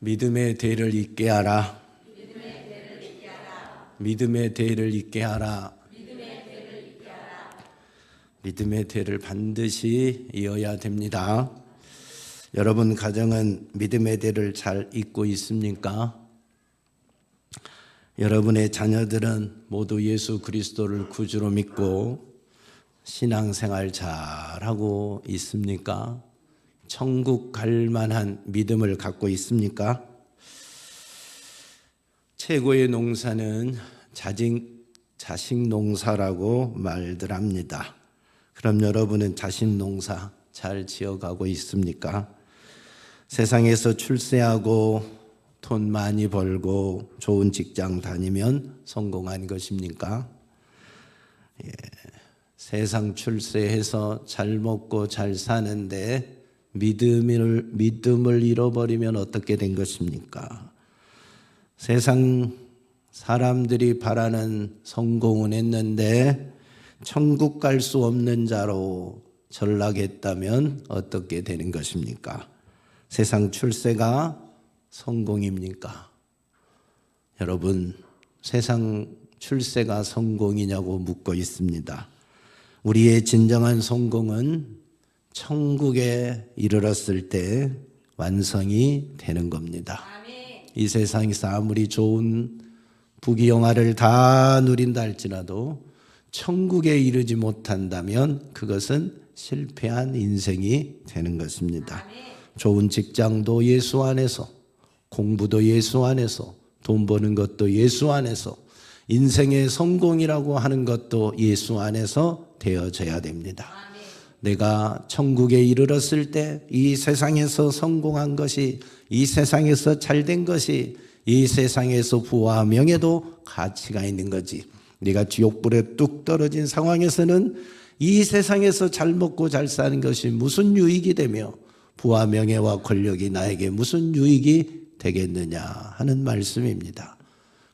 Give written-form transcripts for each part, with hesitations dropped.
믿음의 대를 잇게 하라. 믿음의 대를 잇게 하라. 믿음의 대를 반드시 이어야 됩니다. 여러분 가정은 믿음의 대를 잘 잇고 있습니까? 여러분의 자녀들은 모두 예수 그리스도를 구주로 믿고 신앙생활 잘하고 있습니까? 천국 갈 만한 믿음을 갖고 있습니까? 최고의 농사는 자식 농사라고 말들 합니다. 그럼 여러분은 자식 농사 잘 지어가고 있습니까? 세상에서 출세하고 돈 많이 벌고 좋은 직장 다니면 성공한 것입니까? 세상 출세해서 잘 먹고 잘 사는데 믿음을 잃어버리면 어떻게 된 것입니까? 세상 사람들이 바라는 성공은 했는데 천국 갈 수 없는 자로 전락했다면 어떻게 되는 것입니까? 세상 출세가 성공입니까? 여러분, 세상 출세가 성공이냐고 묻고 있습니다. 우리의 진정한 성공은 천국에 이르렀을 때 완성이 되는 겁니다. 이 세상에서 아무리 좋은 부귀영화를 다 누린다 할지라도 천국에 이르지 못한다면 그것은 실패한 인생이 되는 것입니다. 좋은 직장도 예수 안에서, 공부도 예수 안에서, 돈 버는 것도 예수 안에서, 인생의 성공이라고 하는 것도 예수 안에서 되어져야 됩니다. 내가 천국에 이르렀을 때 이 세상에서 성공한 것이, 이 세상에서 잘된 것이, 이 세상에서 부와 명예도 가치가 있는 거지. 네가 지옥불에 뚝 떨어진 상황에서는 이 세상에서 잘 먹고 잘 사는 것이 무슨 유익이 되며 부와 명예와 권력이 나에게 무슨 유익이 되겠느냐 하는 말씀입니다.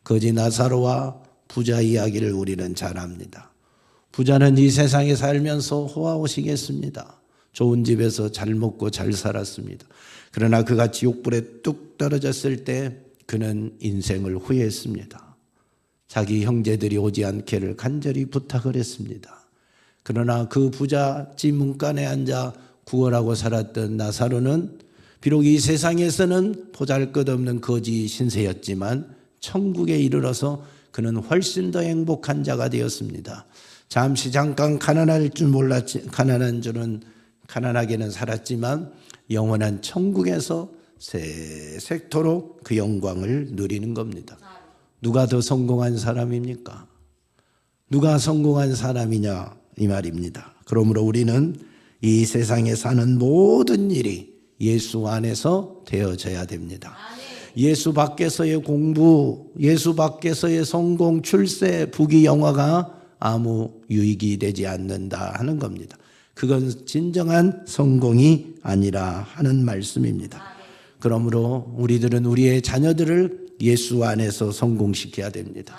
거지 나사로와 부자 이야기를 우리는 잘 압니다. 부자는 이 세상에 살면서 호화호식했습니다. 좋은 집에서 잘 먹고 잘 살았습니다. 그러나 그가 지옥불에 뚝 떨어졌을 때 그는 인생을 후회했습니다. 자기 형제들이 오지 않기를 간절히 부탁을 했습니다. 그러나 그 부잣집 문간에 앉아 구걸하고 살았던 나사로는 비록 이 세상에서는 보잘것없는 거지 신세였지만 천국에 이르러서 그는 훨씬 더 행복한 자가 되었습니다. 잠깐 가난한 줄은 가난하게는 살았지만 영원한 천국에서 세세토록 그 영광을 누리는 겁니다. 누가 더 성공한 사람입니까? 누가 성공한 사람이냐 이 말입니다. 그러므로 우리는 이 세상에 사는 모든 일이 예수 안에서 되어져야 됩니다. 예수 밖에서의 공부, 예수 밖에서의 성공, 출세, 부귀영화가 아무 유익이 되지 않는다 하는 겁니다. 그건 진정한 성공이 아니라 하는 말씀입니다. 그러므로 우리들은 우리의 자녀들을 예수 안에서 성공시켜야 됩니다.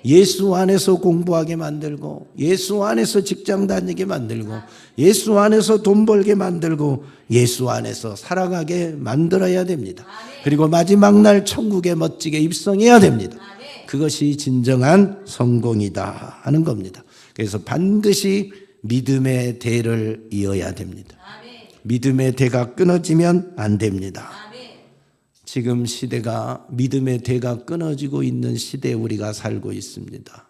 예수 안에서 공부하게 만들고, 예수 안에서 직장 다니게 만들고, 예수 안에서 돈 벌게 만들고, 예수 안에서 살아가게 만들어야 됩니다. 그리고 마지막 날 천국에 멋지게 입성해야 됩니다. 그것이 진정한 성공이다 하는 겁니다. 그래서 반드시 믿음의 대를 이어야 됩니다. 믿음의 대가 끊어지면 안 됩니다. 지금 시대가 믿음의 대가 끊어지고 있는 시대에 우리가 살고 있습니다.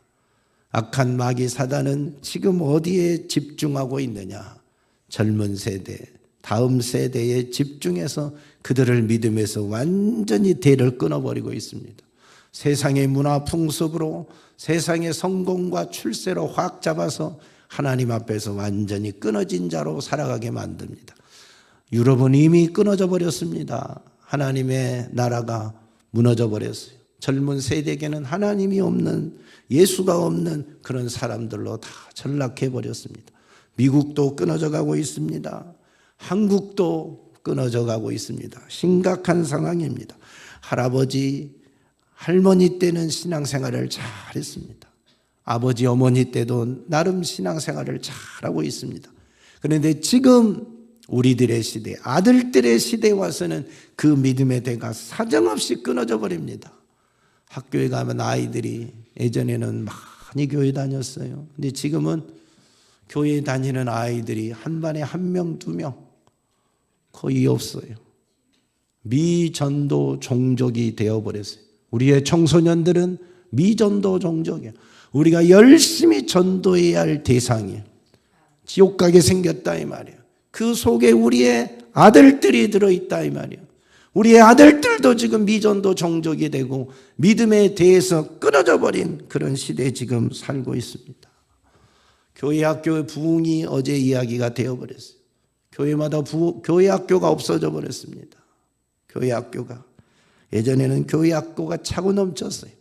악한 마귀 사단은 지금 어디에 집중하고 있느냐? 젊은 세대, 다음 세대에 집중해서 그들을 믿음에서 완전히 대를 끊어버리고 있습니다. 세상의 문화 풍습으로 세상의 성공과 출세로 확 잡아서 하나님 앞에서 완전히 끊어진 자로 살아가게 만듭니다. 유럽은 이미 끊어져 버렸습니다. 하나님의 나라가 무너져 버렸어요. 젊은 세대에게는 하나님이 없는, 예수가 없는 그런 사람들로 다 전락해 버렸습니다. 미국도 끊어져 가고 있습니다. 한국도 끊어져 가고 있습니다. 심각한 상황입니다. 할아버지, 할머니 때는 신앙생활을 잘했습니다. 아버지, 어머니 때도 나름 신앙생활을 잘하고 있습니다. 그런데 지금 우리들의 시대, 아들들의 시대에 와서는 그 믿음의 대가 사정없이 끊어져 버립니다. 학교에 가면 아이들이 예전에는 많이 교회 다녔어요. 근데 지금은 교회 다니는 아이들이 한 반에 1명, 2명 거의 없어요. 미전도 종족이 되어버렸어요. 우리의 청소년들은 미전도 종족이에요. 우리가 열심히 전도해야 할 대상이에요. 지옥 가게 생겼다 이 말이에요. 그 속에 우리의 아들들이 들어있다 이 말이에요. 우리의 아들들도 지금 미전도 종족이 되고 믿음에 대해서 끊어져 버린 그런 시대에 지금 살고 있습니다. 교회 학교의 부흥이 어제 이야기가 되어버렸어요. 교회마다 교회 학교가 없어져 버렸습니다. 교회 학교가. 예전에는 교회 학교가 차고 넘쳤어요.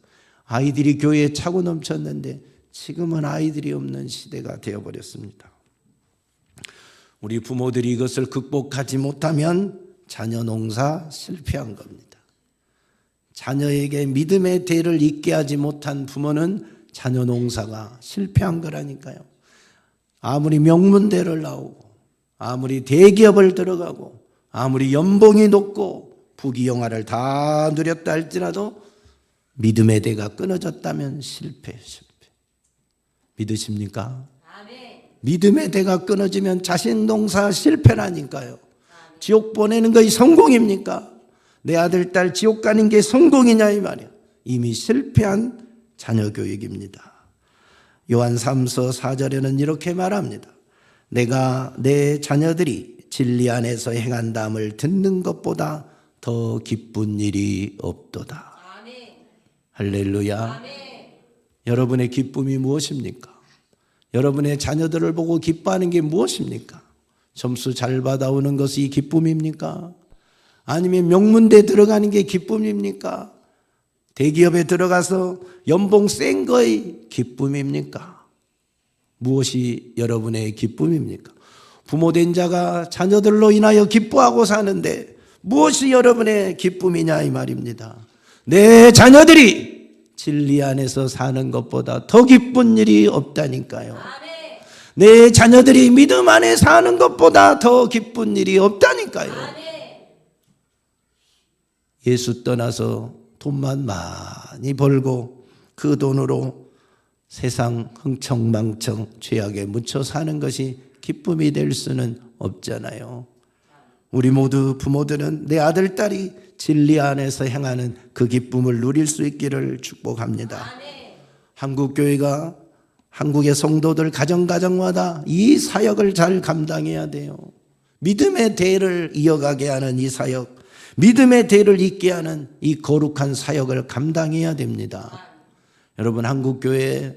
아이들이 교회에 차고 넘쳤는데 지금은 아이들이 없는 시대가 되어버렸습니다. 우리 부모들이 이것을 극복하지 못하면 자녀 농사 실패한 겁니다. 자녀에게 믿음의 대를 잇게 하지 못한 부모는 자녀 농사가 실패한 거라니까요. 아무리 명문대를 나오고 아무리 대기업을 들어가고 아무리 연봉이 높고 부귀영화를 다 누렸다 할지라도 믿음의 대가 끊어졌다면 실패. 믿으십니까? 아멘. 믿음의 대가 끊어지면 자신 농사 실패라니까요. 아멘. 지옥 보내는 것이 성공입니까? 내 아들, 딸 지옥 가는 게 성공이냐 이 말이야. 이미 실패한 자녀 교육입니다. 요한 3서 4절에는 이렇게 말합니다. 내가 내 자녀들이 진리 안에서 행한다함을 듣는 것보다 더 기쁜 일이 없도다. 아멘. 할렐루야. 아멘. 여러분의 기쁨이 무엇입니까? 여러분의 자녀들을 보고 기뻐하는 게 무엇입니까? 점수 잘 받아오는 것이 기쁨입니까? 아니면 명문대 들어가는 게 기쁨입니까? 대기업에 들어가서 연봉 센 거의 기쁨입니까? 무엇이 여러분의 기쁨입니까? 부모된 자가 자녀들로 인하여 기뻐하고 사는데 무엇이 여러분의 기쁨이냐 이 말입니다. 내 자녀들이 진리 안에서 사는 것보다 더 기쁜 일이 없다니까요. 아멘. 내 자녀들이 믿음 안에 사는 것보다 더 기쁜 일이 없다니까요. 아멘. 예수 떠나서 돈만 많이 벌고 그 돈으로 세상 흥청망청 죄악에 묻혀 사는 것이 기쁨이 될 수는 없잖아요. 우리 모두 부모들은 내 아들, 딸이 진리 안에서 행하는 그 기쁨을 누릴 수 있기를 축복합니다. 한국교회가 한국의 성도들 가정가정마다 이 사역을 잘 감당해야 돼요. 믿음의 대를 이어가게 하는 이 사역, 믿음의 대를 잇게 하는 이 거룩한 사역을 감당해야 됩니다. 여러분, 한국교회가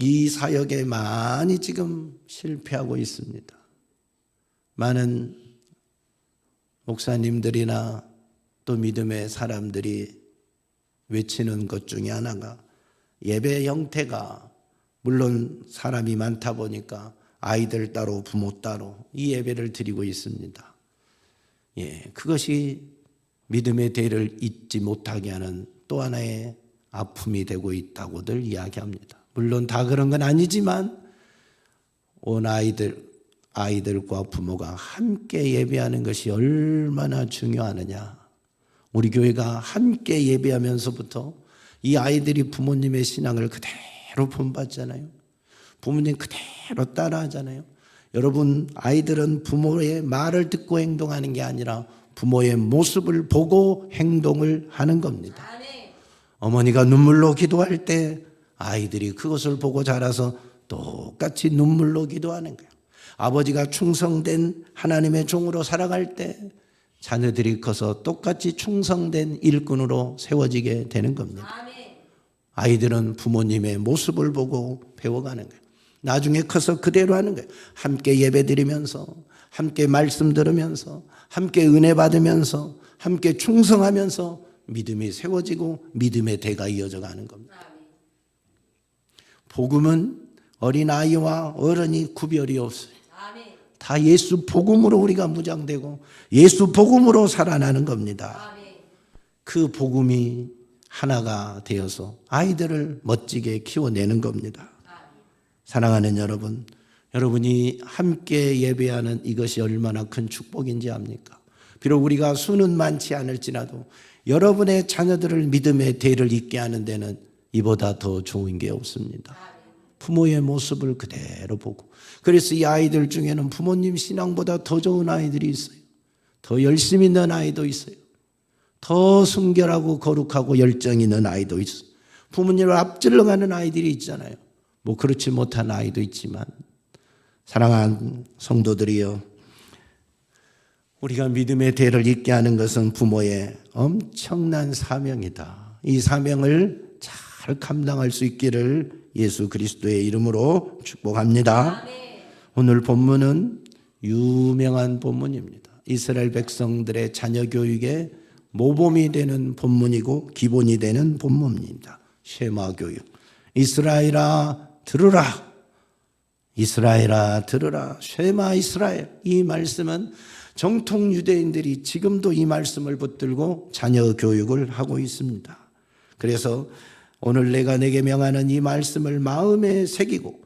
이 사역에 많이 지금 실패하고 있습니다. 많은 목사님들이나 또 믿음의 사람들이 외치는 것 중에 하나가 예배 형태가, 물론 사람이 많다 보니까 아이들 따로 부모 따로 이 예배를 드리고 있습니다. 그것이 믿음의 대를 잇지 못하게 하는 또 하나의 아픔이 되고 있다고들 이야기합니다. 물론 다 그런 건 아니지만 온 아이들과 부모가 함께 예배하는 것이 얼마나 중요하느냐. 우리 교회가 함께 예배하면서부터 이 아이들이 부모님의 신앙을 그대로 본받잖아요. 부모님 그대로 따라하잖아요. 여러분, 아이들은 부모의 말을 듣고 행동하는 게 아니라 부모의 모습을 보고 행동을 하는 겁니다. 어머니가 눈물로 기도할 때 아이들이 그것을 보고 자라서 똑같이 눈물로 기도하는 거예요. 아버지가 충성된 하나님의 종으로 살아갈 때 자녀들이 커서 똑같이 충성된 일꾼으로 세워지게 되는 겁니다. 아이들은 부모님의 모습을 보고 배워가는 거예요. 나중에 커서 그대로 하는 거예요. 함께 예배드리면서, 함께 말씀 들으면서, 함께 은혜 받으면서, 함께 충성하면서 믿음이 세워지고 믿음의 대가 이어져 가는 겁니다. 복음은 어린아이와 어른이 구별이 없어요. 다 예수 복음으로 우리가 무장되고 예수 복음으로 살아나는 겁니다. 그 복음이 하나가 되어서 아이들을 멋지게 키워내는 겁니다. 사랑하는 여러분, 여러분이 함께 예배하는 이것이 얼마나 큰 축복인지 압니까? 비록 우리가 수는 많지 않을지라도 여러분의 자녀들을 믿음의 대를 잇게 하는 데는 이보다 더 좋은 게 없습니다. 부모의 모습을 그대로 보고, 그래서 이 아이들 중에는 부모님 신앙보다 더 좋은 아이들이 있어요. 더 열심히 있는 아이도 있어요. 더 순결하고 거룩하고 열정 있는 아이도 있어요. 부모님을 앞질러 가는 아이들이 있잖아요. 뭐 그렇지 못한 아이도 있지만, 사랑하는 성도들이여, 우리가 믿음의 대를 잇게 하는 것은 부모의 엄청난 사명이다. 이 사명을 잘 감당할 수 있기를 예수 그리스도의 이름으로 축복합니다. 아멘. 오늘 본문은 유명한 본문입니다. 이스라엘 백성들의 자녀 교육의 모범이 되는 본문이고 기본이 되는 본문입니다. 쉐마 교육. 이스라엘아 들으라. 이스라엘아 들으라. 쉐마 이스라엘. 이 말씀은 정통 유대인들이 지금도 이 말씀을 붙들고 자녀 교육을 하고 있습니다. 그래서 오늘 내가 내게 명하는 이 말씀을 마음에 새기고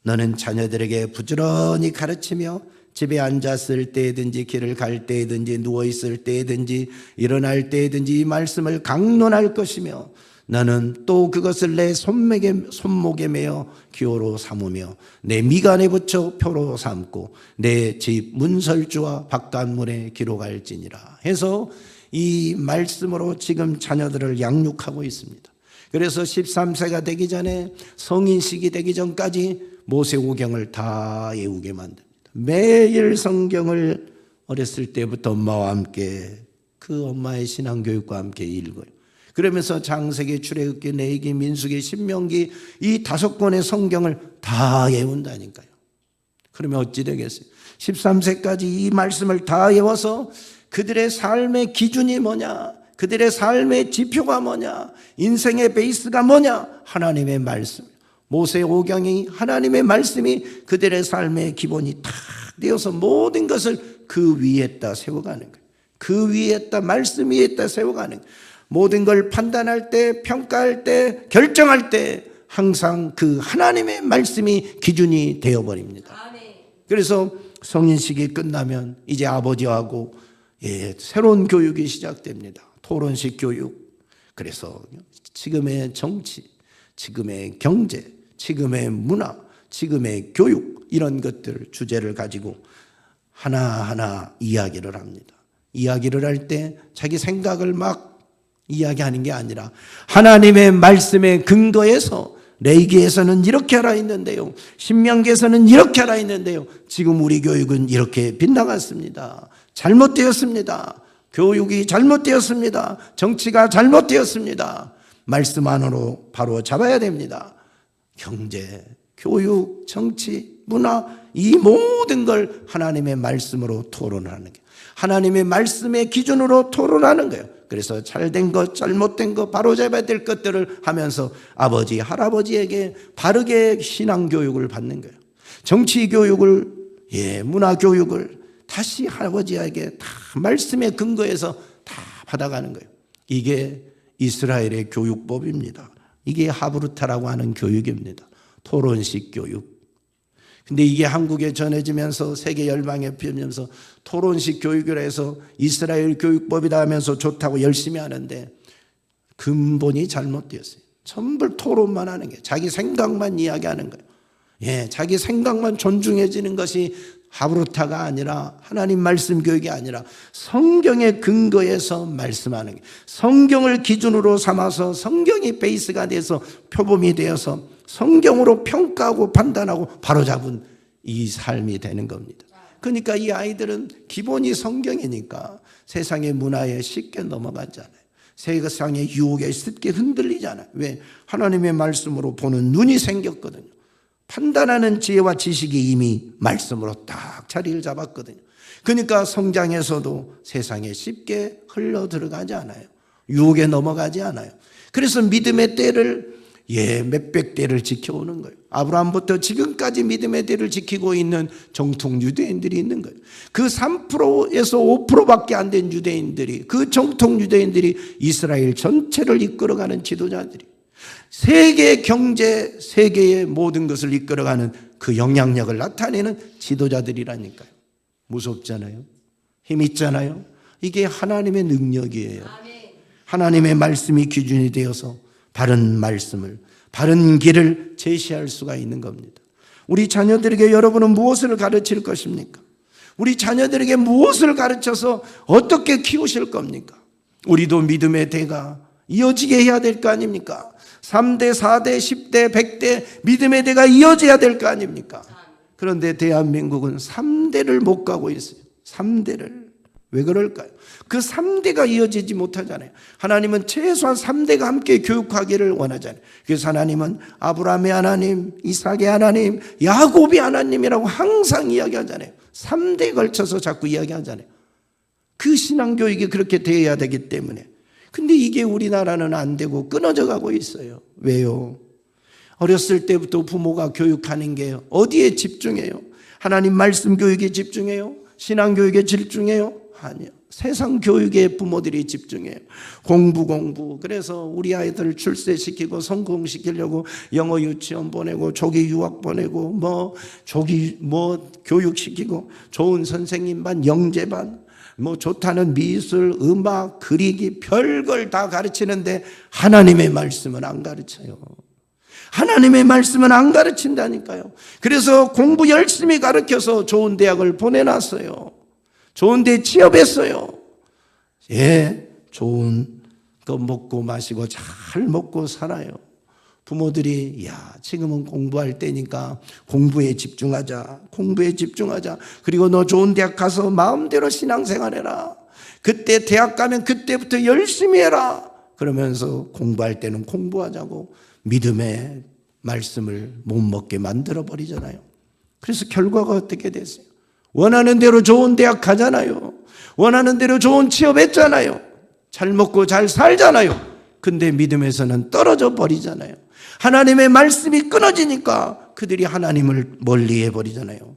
너는 자녀들에게 부지런히 가르치며 집에 앉았을 때든지 길을 갈 때든지 누워있을 때든지 일어날 때든지 이 말씀을 강론할 것이며 너는 또 그것을 내 손목에 매어 기호로 삼으며 내 미간에 붙여 표로 삼고 내 집 문설주와 바깥문에 기록할지니라 해서 이 말씀으로 지금 자녀들을 양육하고 있습니다. 그래서 13세가 되기 전에 성인식이 되기 전까지 모세오경을 다 외우게 만듭니다. 매일 성경을 어렸을 때부터 엄마와 함께 그 엄마의 신앙교육과 함께 읽어요. 그러면서 창세기, 출애굽기, 레위기, 민수기, 신명기 이 5권의 성경을 다 외운다니까요. 그러면 어찌 되겠어요? 13세까지 이 말씀을 다 외워서 그들의 삶의 기준이 뭐냐? 그들의 삶의 지표가 뭐냐? 인생의 베이스가 뭐냐? 하나님의 말씀. 모세오경이 하나님의 말씀이 그들의 삶의 기본이 탁 되어서 모든 것을 그 위에다 세워가는 거예요. 그 위에다 말씀 위에다 세워가는 거예요. 모든 걸 판단할 때, 평가할 때, 결정할 때 항상 그 하나님의 말씀이 기준이 되어버립니다. 그래서 성인식이 끝나면 이제 아버지하고 새로운 교육이 시작됩니다. 토론식 교육. 그래서 지금의 정치, 지금의 경제, 지금의 문화, 지금의 교육 이런 것들 주제를 가지고 하나하나 이야기를 합니다. 이야기를 할 때 자기 생각을 막 이야기하는 게 아니라 하나님의 말씀에 근거해서 레위기에서는 이렇게 하라 했는데요, 신명기에서는 이렇게 하라 했는데요, 지금 우리 교육은 이렇게 빗나갔습니다. 잘못되었습니다. 교육이 잘못되었습니다. 정치가 잘못되었습니다. 말씀 안으로 바로 잡아야 됩니다. 경제, 교육, 정치, 문화 이 모든 걸 하나님의 말씀으로 토론하는 거예요. 하나님의 말씀의 기준으로 토론하는 거예요. 그래서 잘된 것, 잘못된 것, 바로잡아야 될 것들을 하면서 아버지, 할아버지에게 바르게 신앙교육을 받는 거예요. 정치교육을, 문화교육을 다시 할아버지에게 다 말씀에 근거해서 다 받아가는 거예요. 이게 이스라엘의 교육법입니다. 이게 하브루타라고 하는 교육입니다. 토론식 교육. 근데 이게 한국에 전해지면서 세계 열방에 피우면서 토론식 교육을 해서 이스라엘 교육법이다 하면서 좋다고 열심히 하는데 근본이 잘못되었어요. 전부 토론만 하는 게 자기 생각만 이야기하는 거예요. 자기 생각만 존중해지는 것이 하브루타가 아니라 하나님 말씀 교육이 아니라 성경의 근거에서 말씀하는 게 성경을 기준으로 삼아서 성경이 베이스가 돼서 표범이 되어서 성경으로 평가하고 판단하고 바로잡은 이 삶이 되는 겁니다. 그러니까 이 아이들은 기본이 성경이니까 세상의 문화에 쉽게 넘어가잖아요. 세상의 유혹에 쉽게 흔들리잖아요. 왜? 하나님의 말씀으로 보는 눈이 생겼거든요. 판단하는 지혜와 지식이 이미 말씀으로 딱 자리를 잡았거든요. 그러니까 성장에서도 세상에 쉽게 흘러 들어가지 않아요. 유혹에 넘어가지 않아요. 그래서 믿음의 때를 몇백 대를 지켜오는 거예요. 아브라함부터 지금까지 믿음의 대를 지키고 있는 정통 유대인들이 있는 거예요. 그 3%에서 5%밖에 안 된 유대인들이, 그 정통 유대인들이 이스라엘 전체를 이끌어가는 지도자들이, 세계 경제, 세계의 모든 것을 이끌어가는 그 영향력을 나타내는 지도자들이라니까요. 무섭잖아요. 힘 있잖아요. 이게 하나님의 능력이에요. 하나님의 말씀이 기준이 되어서 바른 말씀을, 바른 길을 제시할 수가 있는 겁니다. 우리 자녀들에게 여러분은 무엇을 가르칠 것입니까? 우리 자녀들에게 무엇을 가르쳐서 어떻게 키우실 겁니까? 우리도 믿음의 대가 이어지게 해야 될 거 아닙니까? 3대, 4대, 10대, 100대 믿음의 대가 이어져야 될 거 아닙니까? 그런데 대한민국은 3대를 못 가고 있어요. 3대를. 왜 그럴까요? 그 3대가 이어지지 못하잖아요. 하나님은 최소한 3대가 함께 교육하기를 원하잖아요. 그래서 하나님은 아브라함의 하나님, 이삭의 하나님, 야곱의 하나님이라고 항상 이야기하잖아요. 3대에 걸쳐서 자꾸 이야기하잖아요. 그 신앙교육이 그렇게 되어야 되기 때문에. 근데 이게 우리나라는 안 되고 끊어져 가고 있어요. 왜요? 어렸을 때부터 부모가 교육하는 게 어디에 집중해요? 하나님 말씀 교육에 집중해요? 신앙 교육에 집중해요? 아니요. 세상 교육에 부모들이 집중해요. 공부. 그래서 우리 아이들 출세시키고 성공시키려고 영어 유치원 보내고 조기 유학 보내고 교육시키고 좋은 선생님반, 영재반, 좋다는 미술, 음악, 그리기 별걸 다 가르치는데 하나님의 말씀은 안 가르쳐요. 하나님의 말씀은 안 가르친다니까요. 그래서 공부 열심히 가르쳐서 좋은 대학을 보내놨어요. 좋은 데 취업했어요. 좋은 거 먹고 마시고 잘 먹고 살아요. 부모들이 지금은 공부할 때니까 공부에 집중하자. 그리고 너 좋은 대학 가서 마음대로 신앙생활해라. 그때 대학 가면 그때부터 열심히 해라. 그러면서 공부할 때는 공부하자고 믿음의 말씀을 못 먹게 만들어버리잖아요. 그래서 결과가 어떻게 됐어요? 원하는 대로 좋은 대학 가잖아요. 원하는 대로 좋은 취업했잖아요. 잘 먹고 잘 살잖아요. 근데 믿음에서는 떨어져 버리잖아요. 하나님의 말씀이 끊어지니까 그들이 하나님을 멀리 해버리잖아요.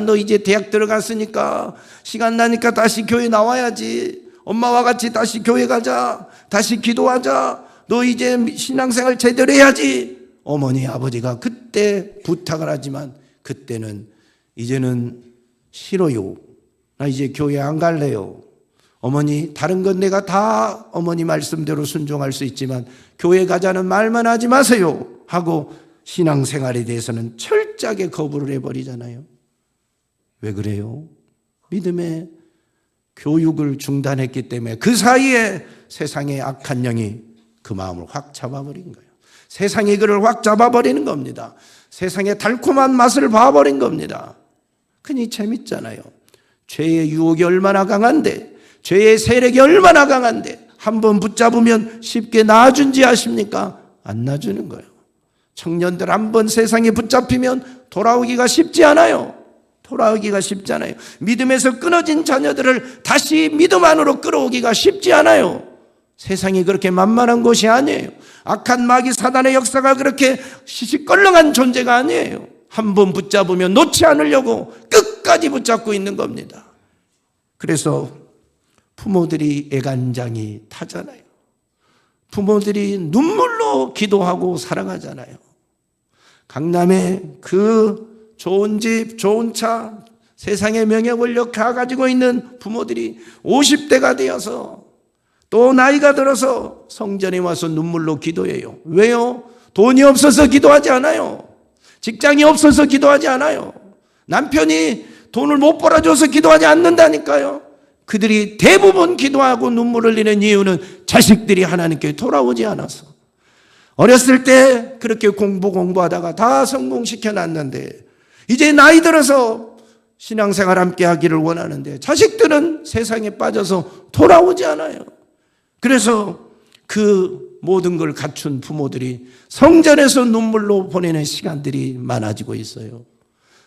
너 이제 대학 들어갔으니까 시간 나니까 다시 교회 나와야지. 엄마와 같이 다시 교회 가자. 다시 기도하자. 너 이제 신앙생활 제대로 해야지. 어머니, 아버지가 그때 부탁을 하지만 그때는 이제는 싫어요. 나 이제 교회 안 갈래요. 어머니, 다른 건 내가 다 어머니 말씀대로 순종할 수 있지만 교회 가자는 말만 하지 마세요 하고 신앙생활에 대해서는 철저하게 거부를 해버리잖아요. 왜 그래요? 믿음의 교육을 중단했기 때문에 그 사이에 세상의 악한 영이 그 마음을 확 잡아버린 거예요. 세상이 그를 확 잡아버리는 겁니다. 세상의 달콤한 맛을 봐버린 겁니다. 그니 재밌잖아요. 죄의 유혹이 얼마나 강한데, 죄의 세력이 얼마나 강한데 한번 붙잡으면 쉽게 놔준지 아십니까? 안 놔주는 거예요. 청년들 한번 세상에 붙잡히면 돌아오기가 쉽지 않아요. 믿음에서 끊어진 자녀들을 다시 믿음 안으로 끌어오기가 쉽지 않아요. 세상이 그렇게 만만한 곳이 아니에요. 악한 마귀 사단의 역사가 그렇게 시시껄렁한 존재가 아니에요. 한번 붙잡으면 놓지 않으려고 끝까지 붙잡고 있는 겁니다. 그래서 부모들이 애간장이 타잖아요. 부모들이 눈물로 기도하고 사랑하잖아요. 강남에 그 좋은 집, 좋은 차, 세상의 명예 권력 다 가지고 있는 부모들이 50대가 되어서 또 나이가 들어서 성전에 와서 눈물로 기도해요. 왜요? 돈이 없어서 기도하지 않아요. 직장이 없어서 기도하지 않아요. 남편이 돈을 못 벌어줘서 기도하지 않는다니까요. 그들이 대부분 기도하고 눈물을 흘리는 이유는 자식들이 하나님께 돌아오지 않아서. 어렸을 때 그렇게 공부하다가 다 성공시켜놨는데 이제 나이 들어서 신앙생활 함께 하기를 원하는데 자식들은 세상에 빠져서 돌아오지 않아요. 그래서 그 모든 걸 갖춘 부모들이 성전에서 눈물로 보내는 시간들이 많아지고 있어요.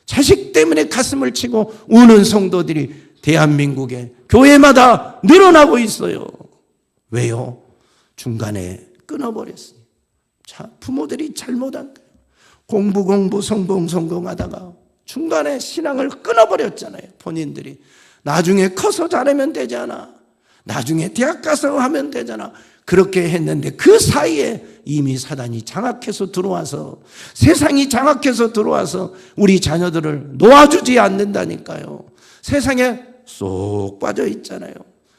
자식 때문에 가슴을 치고 우는 성도들이 대한민국에 교회마다 늘어나고 있어요. 왜요? 중간에 끊어버렸어요. 부모들이 잘못한 거예요. 공부 성공하다가 중간에 신앙을 끊어버렸잖아요. 본인들이 나중에 커서 잘하면 되지 않아. 나중에 대학 가서 하면 되잖아. 그렇게 했는데 그 사이에 이미 사단이 장악해서 들어와서, 세상이 장악해서 들어와서 우리 자녀들을 놓아주지 않는다니까요. 세상에 쏙 빠져 있잖아요.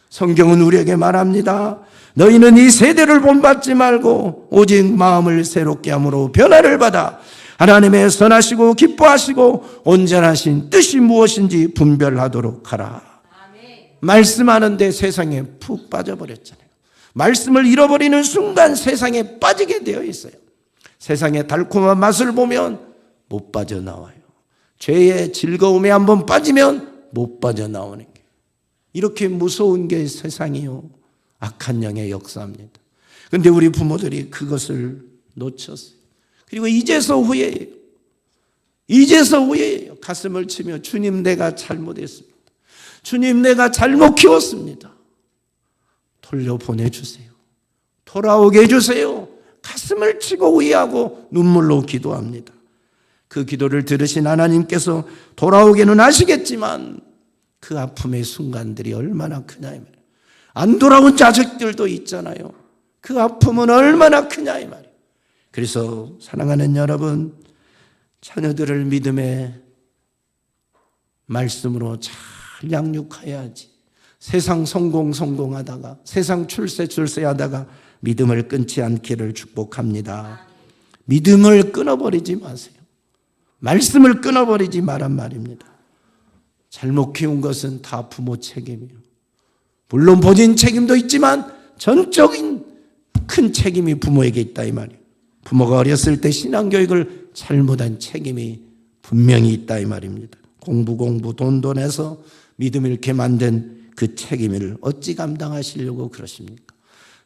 성경은 우리에게 말합니다. 너희는 이 세대를 본받지 말고 오직 마음을 새롭게 함으로 변화를 받아 하나님의 선하시고 기뻐하시고 온전하신 뜻이 무엇인지 분별하도록 하라. 말씀하는데 세상에 푹 빠져버렸잖아요. 말씀을 잃어버리는 순간 세상에 빠지게 되어 있어요. 세상의 달콤한 맛을 보면 못 빠져나와요. 죄의 즐거움에 한번 빠지면 못 빠져나오는 게, 이렇게 무서운 게 세상이요, 악한 영의 역사입니다. 그런데 우리 부모들이 그것을 놓쳤어요. 그리고 이제서 후회해요. 이제서 후회해요. 가슴을 치며 주님, 내가 잘못했습니다. 주님, 내가 잘못 키웠습니다. 돌려보내주세요. 돌아오게 해주세요. 가슴을 치고 후회하고 눈물로 기도합니다. 그 기도를 들으신 하나님께서 돌아오게는 하시겠지만 그 아픔의 순간들이 얼마나 크냐 이 말이에요. 안 돌아온 자식들도 있잖아요. 그 아픔은 얼마나 크냐 이 말이에요. 그래서 사랑하는 여러분, 자녀들을 믿음의 말씀으로 잘 양육해야지. 세상 성공하다가, 세상 출세하다가 믿음을 끊지 않기를 축복합니다. 믿음을 끊어버리지 마세요. 말씀을 끊어버리지 말란 말입니다. 잘못 키운 것은 다 부모 책임이에요. 물론 본인 책임도 있지만 전적인 큰 책임이 부모에게 있다 이 말이에요. 부모가 어렸을 때 신앙교육을 잘못한 책임이 분명히 있다 이 말입니다. 공부 돈 내서 믿음 잃게 만든 그 책임을 어찌 감당하시려고 그러십니까?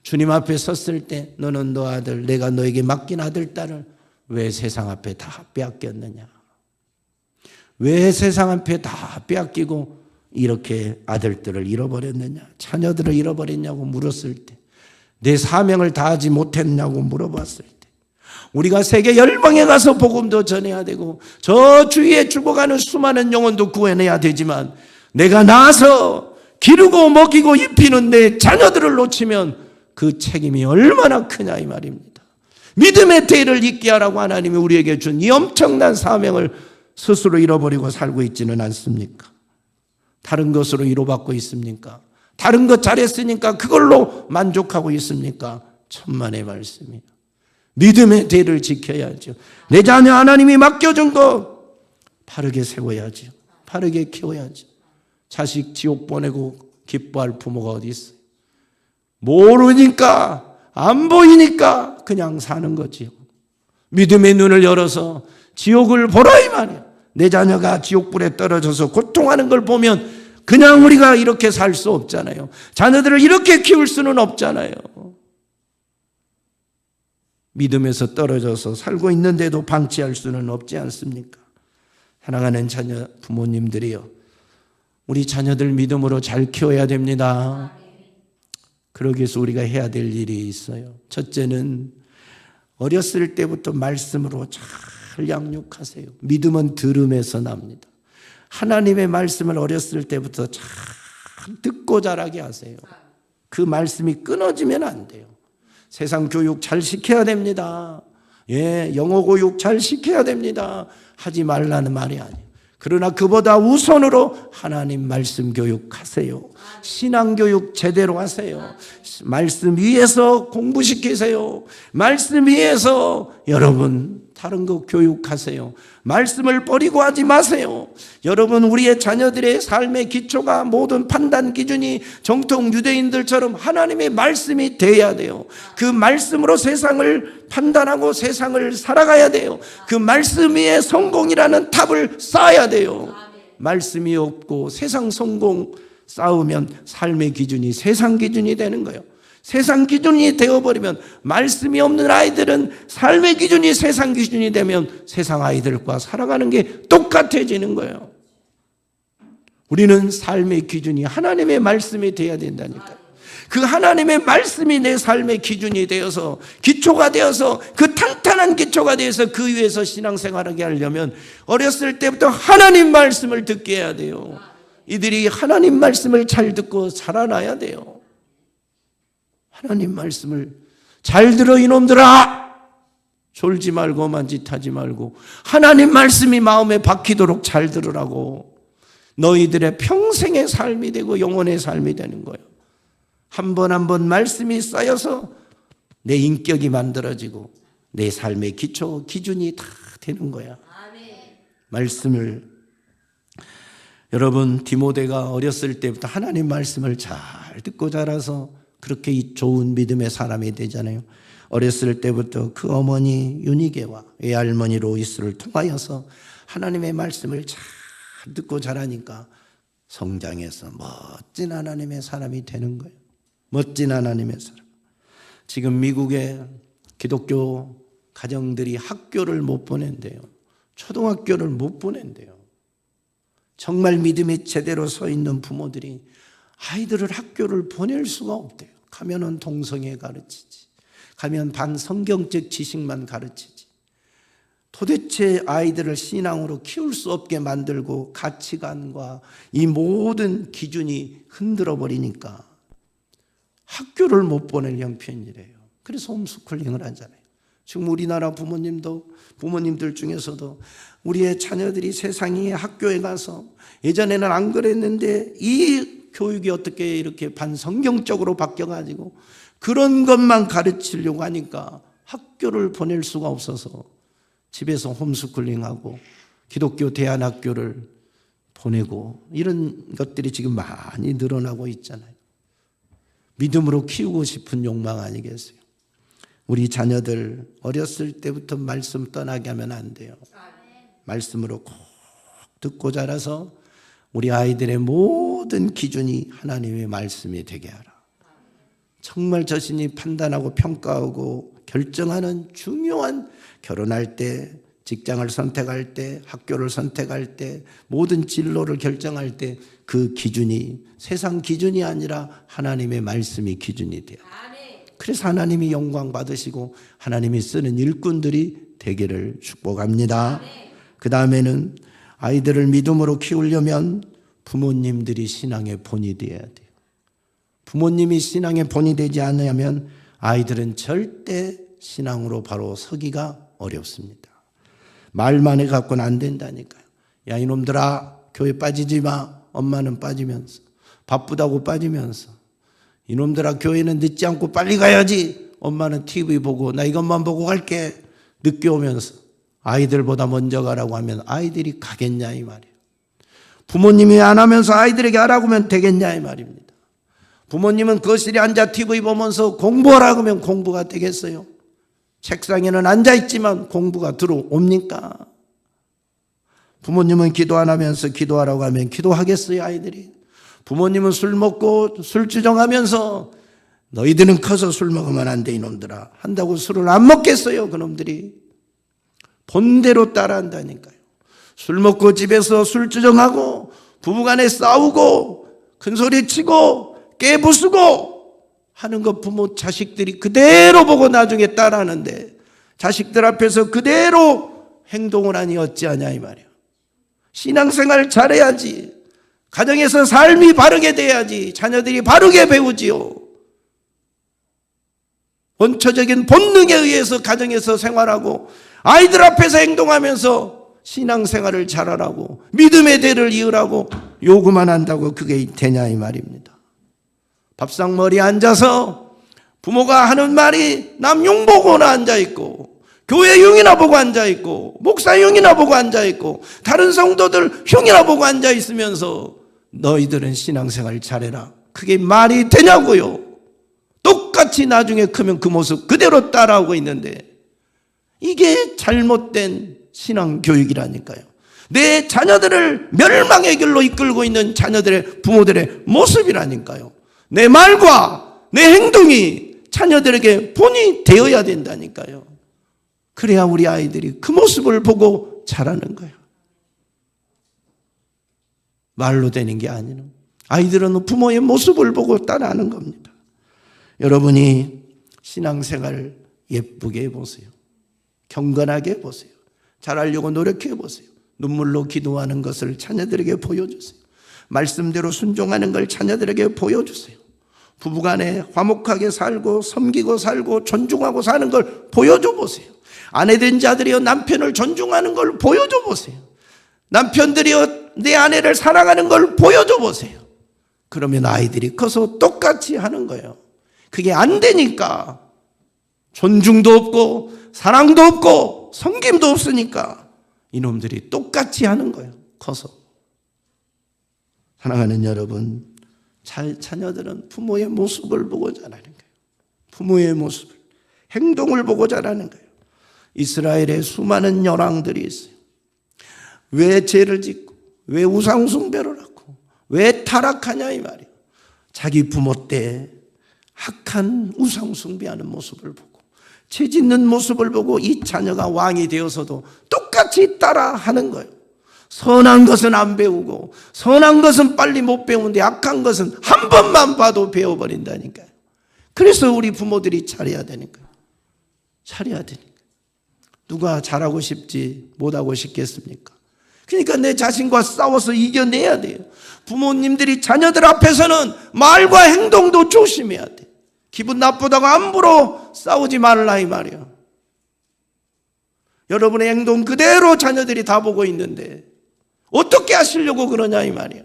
주님 앞에 섰을 때 너는 너 아들, 내가 너에게 맡긴 아들, 딸을 왜 세상 앞에 다 빼앗겼느냐? 왜 세상 앞에 다 빼앗기고 이렇게 아들들을 잃어버렸느냐? 자녀들을 잃어버렸냐고 물었을 때, 내 사명을 다하지 못했냐고 물어봤을 때, 우리가 세계 열방에 가서 복음도 전해야 되고 저 주위에 죽어가는 수많은 영혼도 구해내야 되지만 내가 나아서 기르고 먹이고 입히는 내 자녀들을 놓치면 그 책임이 얼마나 크냐 이 말입니다. 믿음의 대를 잇게 하라고 하나님이 우리에게 준 이 엄청난 사명을 스스로 잃어버리고 살고 있지는 않습니까? 다른 것으로 위로받고 있습니까? 다른 것 잘했으니까 그걸로 만족하고 있습니까? 천만의 말씀이에요. 믿음의 대를 지켜야죠. 내 자녀 하나님이 맡겨준 것 바르게 세워야죠. 바르게 키워야죠. 자식 지옥 보내고 기뻐할 부모가 어디 있어요? 모르니까, 안 보이니까 그냥 사는 거지요. 믿음의 눈을 열어서 지옥을 보라 이 말이에요. 내 자녀가 지옥불에 떨어져서 고통하는 걸 보면 그냥 우리가 이렇게 살 수 없잖아요. 자녀들을 이렇게 키울 수는 없잖아요. 믿음에서 떨어져서 살고 있는데도 방치할 수는 없지 않습니까? 사랑하는 자녀 부모님들이요, 우리 자녀들 믿음으로 잘 키워야 됩니다. 그러기 위해서 우리가 해야 될 일이 있어요. 첫째는 어렸을 때부터 말씀으로 잘 양육하세요. 믿음은 들음에서 납니다. 하나님의 말씀을 어렸을 때부터 잘 듣고 자라게 하세요. 그 말씀이 끊어지면 안 돼요. 세상 교육 잘 시켜야 됩니다. 영어 교육 잘 시켜야 됩니다. 하지 말라는 말이 아니에요. 그러나 그보다 우선으로 하나님 말씀 교육하세요. 신앙 교육 제대로 하세요. 말씀 위에서 공부시키세요. 말씀 위에서 여러분 다른 거 교육하세요. 말씀을 버리고 하지 마세요. 여러분, 우리의 자녀들의 삶의 기초가 모든 판단 기준이 정통 유대인들처럼 하나님의 말씀이 돼야 돼요. 그 말씀으로 세상을 판단하고 세상을 살아가야 돼요. 그 말씀 위에 성공이라는 탑을 쌓아야 돼요. 말씀이 없고 세상 성공 쌓으면 삶의 기준이 세상 기준이 되는 거예요. 세상 기준이 되어버리면, 말씀이 없는 아이들은 삶의 기준이 세상 기준이 되면 세상 아이들과 살아가는 게 똑같아지는 거예요. 우리는 삶의 기준이 하나님의 말씀이 돼야 된다니까요. 그 하나님의 말씀이 내 삶의 기준이 되어서, 기초가 되어서, 그 탄탄한 기초가 되어서 그 위에서 신앙생활하게 하려면 어렸을 때부터 하나님 말씀을 듣게 해야 돼요. 이들이 하나님 말씀을 잘 듣고 자라나야 돼요. 하나님 말씀을 잘 들어 이놈들아. 졸지 말고 만짓하지 말고 하나님 말씀이 마음에 박히도록 잘 들으라고. 너희들의 평생의 삶이 되고 영혼의 삶이 되는 거예요. 한 번 한 번 말씀이 쌓여서 내 인격이 만들어지고 내 삶의 기초, 기준이 다 되는 거야. 말씀을. 여러분, 디모데가 어렸을 때부터 하나님 말씀을 잘 듣고 자라서 그렇게 좋은 믿음의 사람이 되잖아요. 어렸을 때부터 그 어머니 유니게와 외할머니 로이스를 통하여서 하나님의 말씀을 잘 듣고 자라니까 성장해서 멋진 하나님의 사람이 되는 거예요. 멋진 하나님의 사람. 지금 미국의 기독교 가정들이 학교를 못 보낸대요. 초등학교를 못 보낸대요. 정말 믿음이 제대로 서 있는 부모들이 아이들을 학교를 보낼 수가 없대요. 가면은 동성애 가르치지, 가면 반성경적 지식만 가르치지. 도대체 아이들을 신앙으로 키울 수 없게 만들고 가치관과 이 모든 기준이 흔들어 버리니까 학교를 못 보낼 형편이래요. 그래서 홈스쿨링을 하잖아요. 지금 우리나라 부모님들 중에서도 우리의 자녀들이 세상에 학교에 가서 예전에는 안 그랬는데 이 교육이 어떻게 이렇게 반성경적으로 바뀌어가지고 그런 것만 가르치려고 하니까 학교를 보낼 수가 없어서 집에서 홈스쿨링하고 기독교 대안학교를 보내고 이런 것들이 지금 많이 늘어나고 있잖아요. 믿음으로 키우고 싶은 욕망 아니겠어요? 우리 자녀들 어렸을 때부터 말씀 떠나게 하면 안 돼요. 말씀으로 꼭 듣고 자라서 우리 아이들의 모든 기준이 하나님의 말씀이 되게 하라. 정말 자신이 판단하고 평가하고 결정하는 중요한 결혼할 때, 직장을 선택할 때, 학교를 선택할 때, 모든 진로를 결정할 때 그 기준이 세상 기준이 아니라 하나님의 말씀이 기준이 돼요. 그래서 하나님이 영광 받으시고 하나님이 쓰는 일꾼들이 되기를 축복합니다. 그 다음에는 아이들을 믿음으로 키우려면 부모님들이 신앙의 본이 되어야 돼요. 부모님이 신앙의 본이 되지 않으면 아이들은 절대 신앙으로 바로 서기가 어렵습니다. 말만 해갖고는 안 된다니까요. 야 이놈들아 교회 빠지지 마. 엄마는 빠지면서 바쁘다고 빠지면서 이놈들아 교회는 늦지 않고 빨리 가야지. 엄마는 TV 보고 나 이것만 보고 갈게. 늦게 오면서 아이들보다 먼저 가라고 하면 아이들이 가겠냐 이 말이에요. 부모님이 안 하면서 아이들에게 하라고 하면 되겠냐 이 말입니다. 부모님은 거실에 앉아 TV 보면서 공부하라고 하면 공부가 되겠어요? 책상에는 앉아있지만 공부가 들어옵니까? 부모님은 기도 안 하면서 기도하라고 하면 기도하겠어요 아이들이? 부모님은 술 먹고 술주정하면서 너희들은 커서 술 먹으면 안 돼 이놈들아 한다고 술을 안 먹겠어요 그놈들이? 본대로 따라한다니까요. 술 먹고 집에서 술주정하고 부부간에 싸우고 큰소리치고 깨부수고 하는 거 부모 자식들이 그대로 보고 나중에 따라하는데 자식들 앞에서 그대로 행동을 하니 어찌하냐 이 말이에요. 신앙생활 잘해야지. 가정에서 삶이 바르게 돼야지. 자녀들이 바르게 배우지요. 원초적인 본능에 의해서 가정에서 생활하고 아이들 앞에서 행동하면서 신앙생활을 잘하라고 믿음의 대를 이으라고 요구만 한다고 그게 되냐 이 말입니다. 밥상머리에 앉아서 부모가 하는 말이 남 용보고나 앉아있고 교회 흉이나 보고 앉아있고 목사 흉이나 보고 앉아있고 다른 성도들 흉이나 보고 앉아있으면서 너희들은 신앙생활 잘해라. 그게 말이 되냐고요. 똑같이 나중에 크면 그 모습 그대로 따라오고 있는데 이게 잘못된 신앙교육이라니까요. 내 자녀들을 멸망의 길로 이끌고 있는 자녀들의 부모들의 모습이라니까요. 내 말과 내 행동이 자녀들에게 본이 되어야 된다니까요. 그래야 우리 아이들이 그 모습을 보고 자라는 거예요. 말로 되는 게 아니는 아이들은 부모의 모습을 보고 따라하는 겁니다. 여러분이 신앙생활을 예쁘게 해보세요. 경건하게 해보세요. 잘하려고 노력해보세요. 눈물로 기도하는 것을 자녀들에게 보여주세요. 말씀대로 순종하는 걸 자녀들에게 보여주세요. 부부간에 화목하게 살고 섬기고 살고 존중하고 사는 걸 보여줘 보세요. 아내된 자들이여 남편을 존중하는 걸 보여줘 보세요. 남편들이여 내 아내를 사랑하는 걸 보여줘 보세요. 그러면 아이들이 커서 똑같이 하는 거예요. 그게 안 되니까 존중도 없고 사랑도 없고 섬김도 없으니까 이놈들이 똑같이 하는 거예요. 커서. 사랑하는 여러분, 자녀들은 부모의 모습을 보고 자라는 거예요. 부모의 모습을, 행동을 보고 자라는 거예요. 이스라엘에 수많은 열왕들이 있어요. 왜 죄를 짓고 왜 우상숭배를 하고 왜 타락하냐 이 말이에요. 자기 부모 때 악한 우상숭배하는 모습을 보고 죄 짓는 모습을 보고 이 자녀가 왕이 되어서도 똑같이 따라하는 거예요. 선한 것은 안 배우고 선한 것은 빨리 못 배우는데 악한 것은 한 번만 봐도 배워버린다니까요. 그래서 우리 부모들이 잘해야 되는 거예요. 잘해야 되니까. 누가 잘하고 싶지 못하고 싶겠습니까? 그러니까 내 자신과 싸워서 이겨내야 돼요. 부모님들이 자녀들 앞에서는 말과 행동도 조심해야 돼. 기분 나쁘다고 함부로 싸우지 말라 이 말이야. 여러분의 행동 그대로 자녀들이 다 보고 있는데 어떻게 하시려고 그러냐 이 말이야.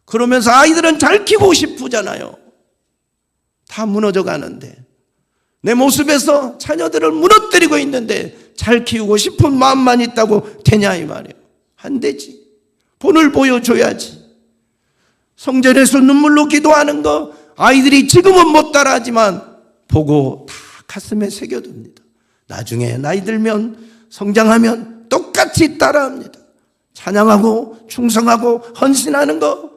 그러면서 아이들은 잘 키우고 싶으잖아요. 다 무너져 가는데 내 모습에서 자녀들을 무너뜨리고 있는데 잘 키우고 싶은 마음만 있다고 되냐 이 말이야. 안 되지. 본을 보여줘야지. 성전에서 눈물로 기도하는 거 아이들이 지금은 못 따라하지만 보고 다 가슴에 새겨둡니다. 나중에 나이 들면 성장하면 똑같이 따라합니다. 찬양하고 충성하고 헌신하는 거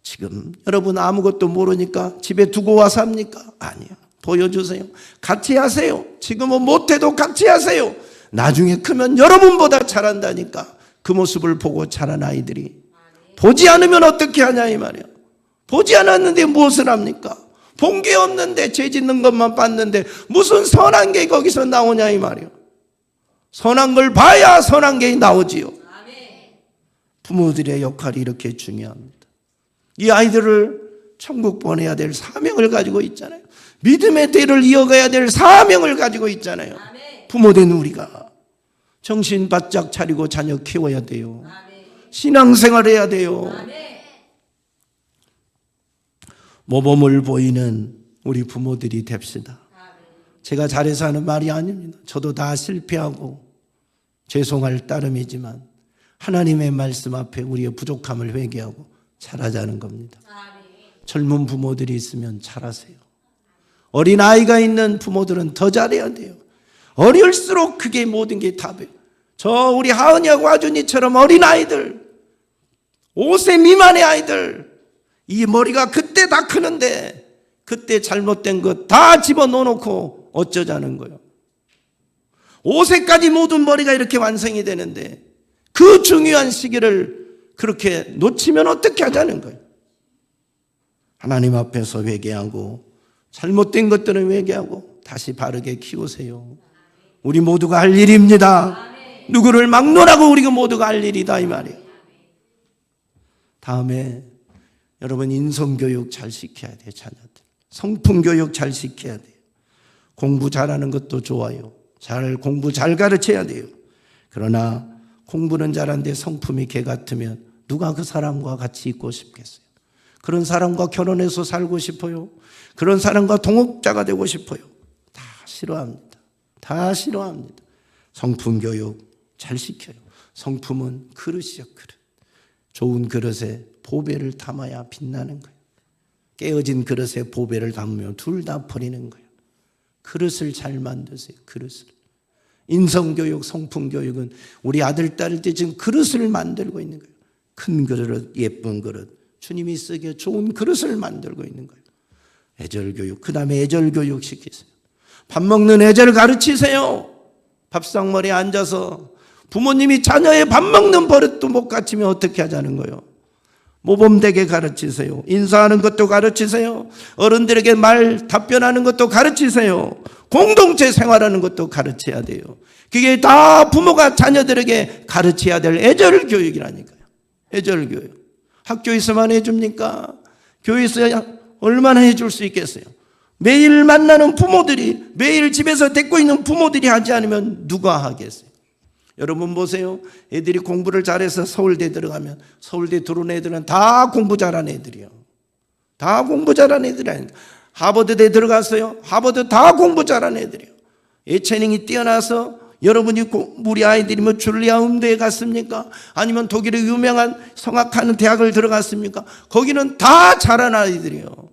지금 여러분 아무것도 모르니까 집에 두고 와서 합니까? 아니요. 보여주세요. 같이 하세요. 지금은 못해도 같이 하세요. 나중에 크면 여러분보다 잘한다니까. 그 모습을 보고 자란 아이들이 보지 않으면 어떻게 하냐 이 말이야. 보지 않았는데 무엇을 합니까? 본 게 없는데 죄 짓는 것만 봤는데 무슨 선한 게 거기서 나오냐 이 말이야. 선한 걸 봐야 선한 게 나오지요. 부모들의 역할이 이렇게 중요합니다. 이 아이들을 천국 보내야 될 사명을 가지고 있잖아요. 믿음의 대를 이어가야 될 사명을 가지고 있잖아요. 부모된 우리가 정신 바짝 차리고 자녀 키워야 돼요. 신앙생활 해야 돼요. 모범을 보이는 우리 부모들이 됩시다. 제가 잘해서 하는 말이 아닙니다. 저도 다 실패하고 죄송할 따름이지만 하나님의 말씀 앞에 우리의 부족함을 회개하고 잘하자는 겁니다. 젊은 부모들이 있으면 잘하세요. 어린아이가 있는 부모들은 더 잘해야 돼요. 어릴수록 그게 모든 게 답이에요. 저 우리 하은이하고 아준이처럼 어린아이들 5세 미만의 아이들 이 머리가 그때 다 크는데 그때 잘못된 것 다 집어넣어놓고 어쩌자는 거예요. 5세까지 모든 머리가 이렇게 완성이 되는데 그 중요한 시기를 그렇게 놓치면 어떻게 하자는 거예요. 하나님 앞에서 회개하고 잘못된 것들은 회개하고 다시 바르게 키우세요. 우리 모두가 할 일입니다. 누구를 막론하고 우리가 모두가 할 일이다 이 말이에요. 다음에 여러분 인성교육 잘 시켜야 돼요. 자녀들. 성품교육 잘 시켜야 돼요. 공부 잘하는 것도 좋아요. 공부 잘 가르쳐야 돼요. 그러나 공부는 잘하는데 성품이 개 같으면 누가 그 사람과 같이 있고 싶겠어요? 그런 사람과 결혼해서 살고 싶어요? 그런 사람과 동업자가 되고 싶어요? 다 싫어합니다. 다 싫어합니다. 성품교육 잘 시켜요. 성품은 그릇이요, 그릇. 좋은 그릇에 보배를 담아야 빛나는 거예요. 깨어진 그릇에 보배를 담으면 둘 다 버리는 거예요. 그릇을 잘 만드세요. 그릇을. 인성교육, 성품교육은 우리 아들, 딸들 지금 그릇을 만들고 있는 거예요. 큰 그릇, 예쁜 그릇. 주님이 쓰기에 좋은 그릇을 만들고 있는 거예요. 애절교육, 그 다음에 애절교육 시키세요. 밥 먹는 애절 가르치세요. 밥상머리에 앉아서 부모님이 자녀의 밥 먹는 버릇도 못 갖추면 어떻게 하자는 거예요. 모범되게 가르치세요. 인사하는 것도 가르치세요. 어른들에게 말 답변하는 것도 가르치세요. 공동체 생활하는 것도 가르쳐야 돼요. 그게 다 부모가 자녀들에게 가르쳐야 될 애절 교육이라니까요. 애절 교육. 학교에서만 해줍니까? 교회에서 얼마나 해줄 수 있겠어요? 매일 만나는 부모들이, 매일 집에서 데리고 있는 부모들이 하지 않으면 누가 하겠어요? 여러분 보세요. 애들이 공부를 잘해서 서울대 들어가면 서울대 들어온 애들은 다 공부 잘한 애들이요. 다 공부 잘한 애들이 아닙니다. 하버드대 들어갔어요. 하버드 다 공부 잘한 애들이요. 예체능이 뛰어나서 여러분이 우리 아이들이 뭐 줄리아 음대에 갔습니까? 아니면 독일의 유명한 성악하는 대학을 들어갔습니까? 거기는 다 잘한 아이들이요.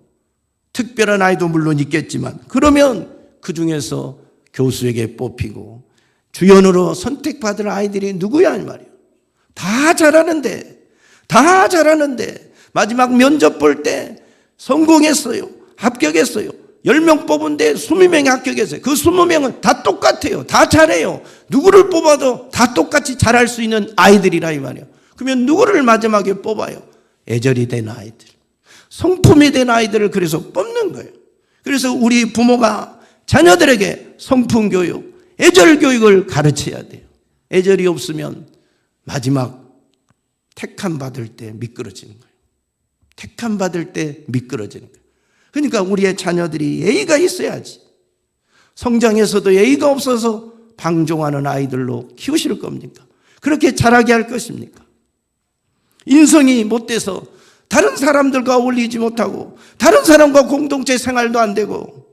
특별한 아이도 물론 있겠지만 그러면 그 중에서 교수에게 뽑히고 주연으로 선택받을 아이들이 누구야 이 말이에요. 다 잘하는데 마지막 면접 볼 때 성공했어요. 합격했어요. 10명 뽑은데 20명이 합격했어요. 그 20명은 다 똑같아요. 다 잘해요. 누구를 뽑아도 다 똑같이 잘할 수 있는 아이들이라 이 말이에요. 그러면 누구를 마지막에 뽑아요? 애절이 된 아이들, 성품이 된 아이들을 그래서 뽑는 거예요. 그래서 우리 부모가 자녀들에게 성품 교육, 애절 교육을 가르쳐야 돼요. 애절이 없으면 마지막 택함 받을 때 미끄러지는 거예요. 택함 받을 때 미끄러지는 거예요. 그러니까 우리의 자녀들이 예의가 있어야지. 성장에서도 예의가 없어서 방종하는 아이들로 키우실 겁니까? 그렇게 자라게 할 것입니까? 인성이 못돼서 다른 사람들과 어울리지 못하고 다른 사람과 공동체 생활도 안 되고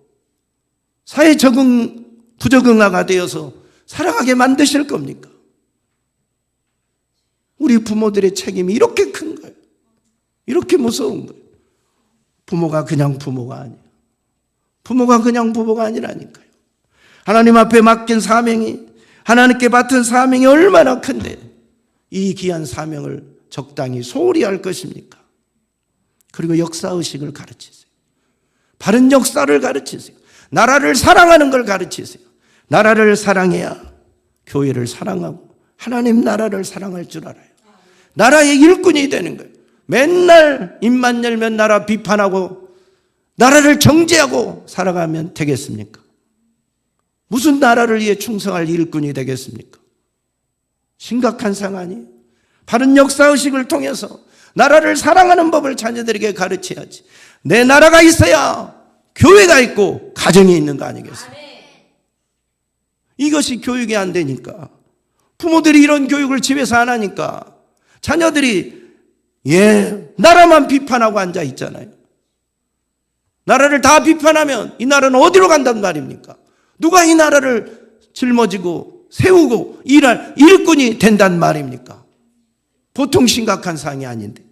사회 적응 부적응아가 되어서 살아가게 만드실 겁니까? 우리 부모들의 책임이 이렇게 큰 거예요. 이렇게 무서운 거예요. 부모가 그냥 부모가 아니에요. 부모가 그냥 부모가 아니라니까요. 하나님 앞에 맡긴 사명이, 하나님께 맡은 사명이 얼마나 큰데 이 귀한 사명을 적당히 소홀히 할 것입니까? 그리고 역사의식을 가르치세요. 바른 역사를 가르치세요. 나라를 사랑하는 걸 가르치세요. 나라를 사랑해야 교회를 사랑하고 하나님 나라를 사랑할 줄 알아요. 나라의 일꾼이 되는 거예요. 맨날 입만 열면 나라 비판하고 나라를 정죄하고 살아가면 되겠습니까? 무슨 나라를 위해 충성할 일꾼이 되겠습니까? 심각한 상황이에요. 바른 역사의식을 통해서 나라를 사랑하는 법을 자녀들에게 가르쳐야지. 내 나라가 있어야 교회가 있고 가정이 있는 거 아니겠습니까? 이것이 교육이 안 되니까, 부모들이 이런 교육을 집에서 안 하니까 자녀들이 나라만 비판하고 앉아 있잖아요. 나라를 다 비판하면 이 나라는 어디로 간단 말입니까? 누가 이 나라를 짊어지고 세우고 일할 일꾼이 된단 말입니까? 보통 심각한 상황이 아닌데.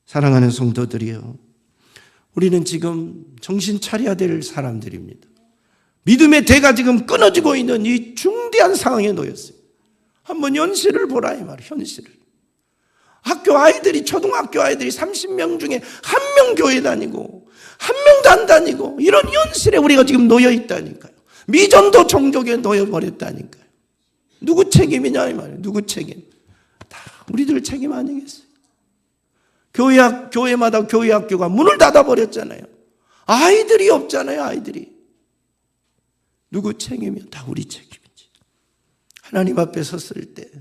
사랑하는 성도들이요, 우리는 지금 정신 차려야 될 사람들입니다. 믿음의 대가 지금 끊어지고 있는 이 중대한 상황에 놓였어요. 한번 현실을 보라 이 말이에요. 현실을. 학교 아이들이, 초등학교 아이들이 30명 중에 1명 교회 다니고 1명도 안 다니고, 이런 현실에 우리가 지금 놓여 있다니까요. 미전도 종족에 놓여버렸다니까요. 누구 책임이냐 이 말이에요. 누구 책임? 다 우리들 책임 아니겠어요? 교회마다 교회 학교가 문을 닫아버렸잖아요. 아이들이 없잖아요. 아이들이. 누구 책임이요? 다 우리 책임이지. 하나님 앞에 섰을 때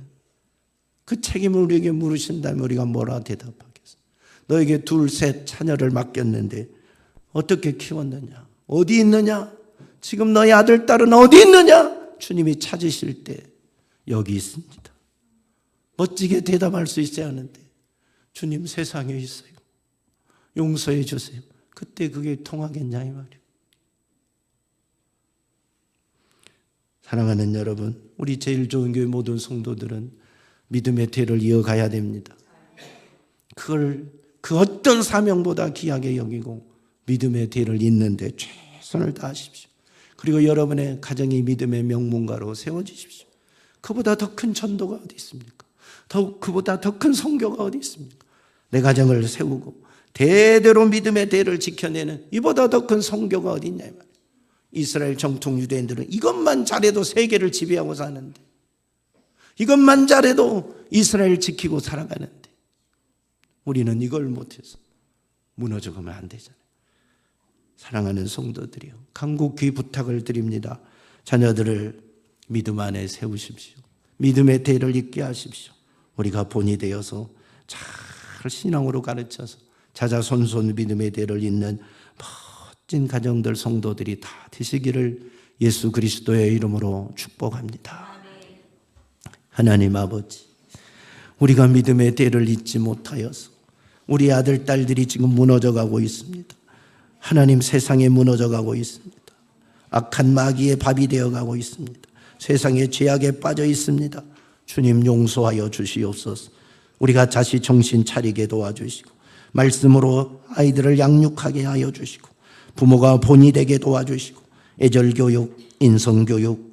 그 책임을 우리에게 물으신다면 우리가 뭐라 대답하겠어요? 너에게 2, 3 자녀를 맡겼는데 어떻게 키웠느냐? 어디 있느냐? 지금 너희 아들, 딸은 어디 있느냐? 주님이 찾으실 때 여기 있습니다. 멋지게 대답할 수 있어야 하는데, 주님 세상에 있어요. 용서해 주세요. 그때 그게 통하겠냐 이 말이에요. 사랑하는 여러분, 우리 제일 좋은 교회 모든 성도들은 믿음의 대를 이어가야 됩니다. 그걸 그 어떤 사명보다 귀하게 여기고 믿음의 대를 잇는데 최선을 다하십시오. 그리고 여러분의 가정이 믿음의 명문가로 세워지십시오. 그보다 더 큰 전도가 어디 있습니까? 그보다 더 큰 선교가 어디 있습니까? 내 가정을 세우고 대대로 믿음의 대를 지켜내는 이보다 더 큰 선교가 어디 있냐 이 말이에요. 이스라엘 정통 유대인들은 이것만 잘해도 세계를 지배하고 사는데, 이것만 잘해도 이스라엘 지키고 살아가는데, 우리는 이걸 못해서 무너져가면 안 되잖아요. 사랑하는 성도들이요, 간곡히 부탁을 드립니다. 자녀들을 믿음 안에 세우십시오. 믿음의 대를 잇게 하십시오. 우리가 본이 되어서 잘 신앙으로 가르쳐서 자자손손 믿음의 대를 잇는 멋진 가정들, 성도들이 다 되시기를 예수 그리스도의 이름으로 축복합니다. 하나님 아버지, 우리가 믿음의 대를 잇지 못하여서 우리 아들, 딸들이 지금 무너져가고 있습니다. 하나님, 세상에 무너져가고 있습니다. 악한 마귀의 밥이 되어가고 있습니다. 세상의 죄악에 빠져 있습니다. 주님, 용서하여 주시옵소서. 우리가 다시 정신 차리게 도와주시고 말씀으로 아이들을 양육하게 하여 주시고 부모가 본이 되게 도와주시고 애절교육, 인성교육,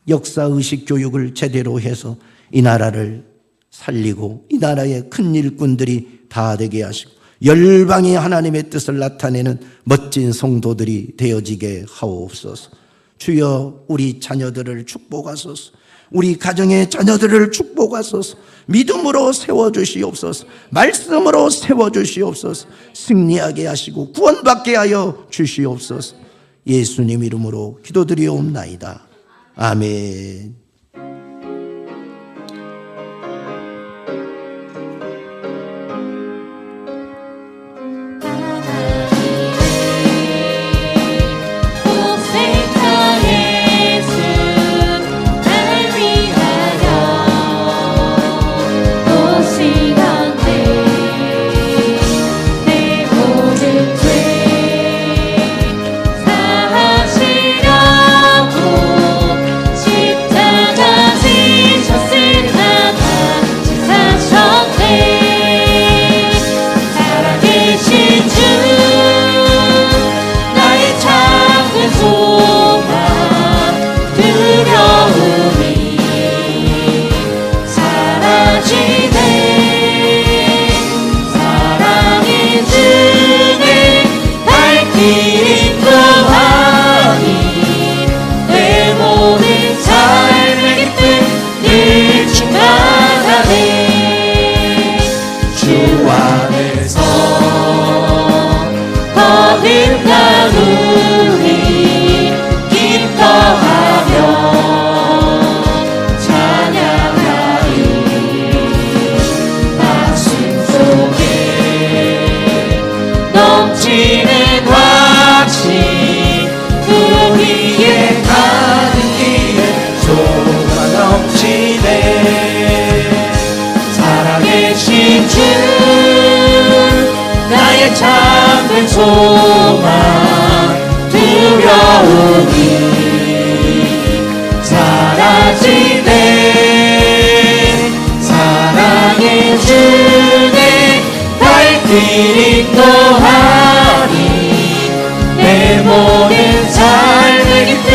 역사의식 교육을 제대로 해서 이 나라를 살리고 이 나라의 큰 일꾼들이 다 되게 하시고 열방이 하나님의 뜻을 나타내는 멋진 성도들이 되어지게 하옵소서. 주여, 우리 자녀들을 축복하소서. 우리 가정의 자녀들을 축복하소서. 믿음으로 세워주시옵소서. 말씀으로 세워주시옵소서. 승리하게 하시고 구원받게 하여 주시옵소서. 예수님 이름으로 기도드리옵나이다. 아멘. 참된 소망 두려움이 사라지네. 사랑의 주내 발길 인도하니 내 모든 삶의 기쁨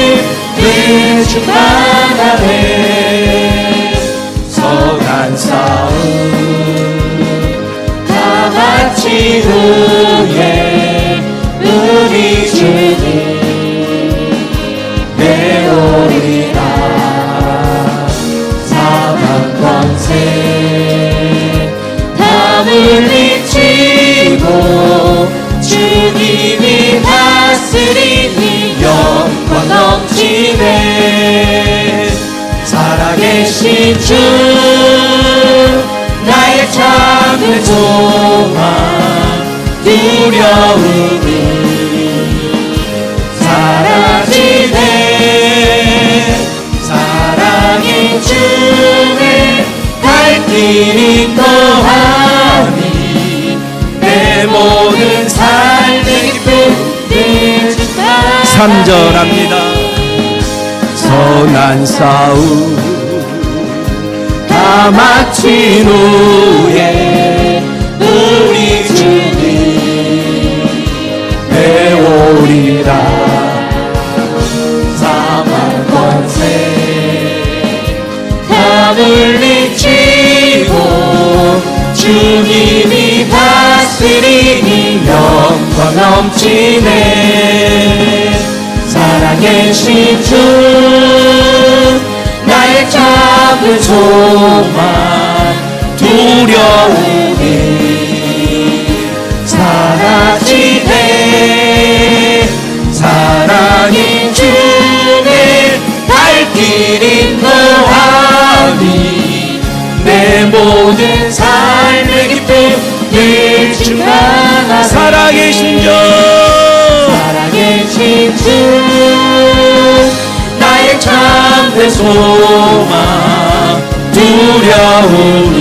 늘 충만하네. 선한 싸움 마친 후에 우리 주님 배우리라. 사망 권세 다 물리치고 주님이 다스리니 영광 넘치네. 살아계신 주 나의 참된 소망 두려움이 사라지네. 사랑의 주의 발길 인도하니 내 모든 삶의 기쁨 늘 충만하네. 3절 합니다. 선한 싸움 다 마친 후에 우리 주님 배우리라. 사망 권세 다 물리치고 주님이 다스리니 영광 넘치네. 살아계신 주 나의 참된 소망 두려움이 사라지네. 사랑인 주의 발길 인도하니 내 모든 삶의 기쁨 늘 충만 작은 소망 두려우니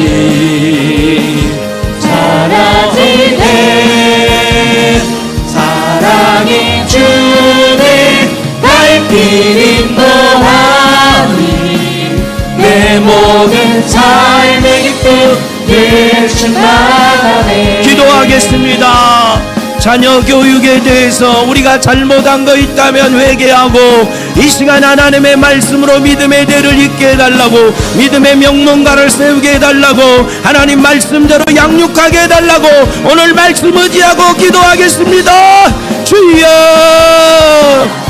사라지네 사랑이 주네 발길인 거하니 내 모든 삶의 기쁨 예수 나가네. 기도하겠습니다. 자녀 교육에 대해서 우리가 잘못한 거 있다면 회개하고 이 시간 하나님의 말씀으로 믿음의 대를 잇게 해달라고, 믿음의 명문가를 세우게 해달라고, 하나님 말씀대로 양육하게 해달라고 오늘 말씀 의지하고 기도하겠습니다. 주여,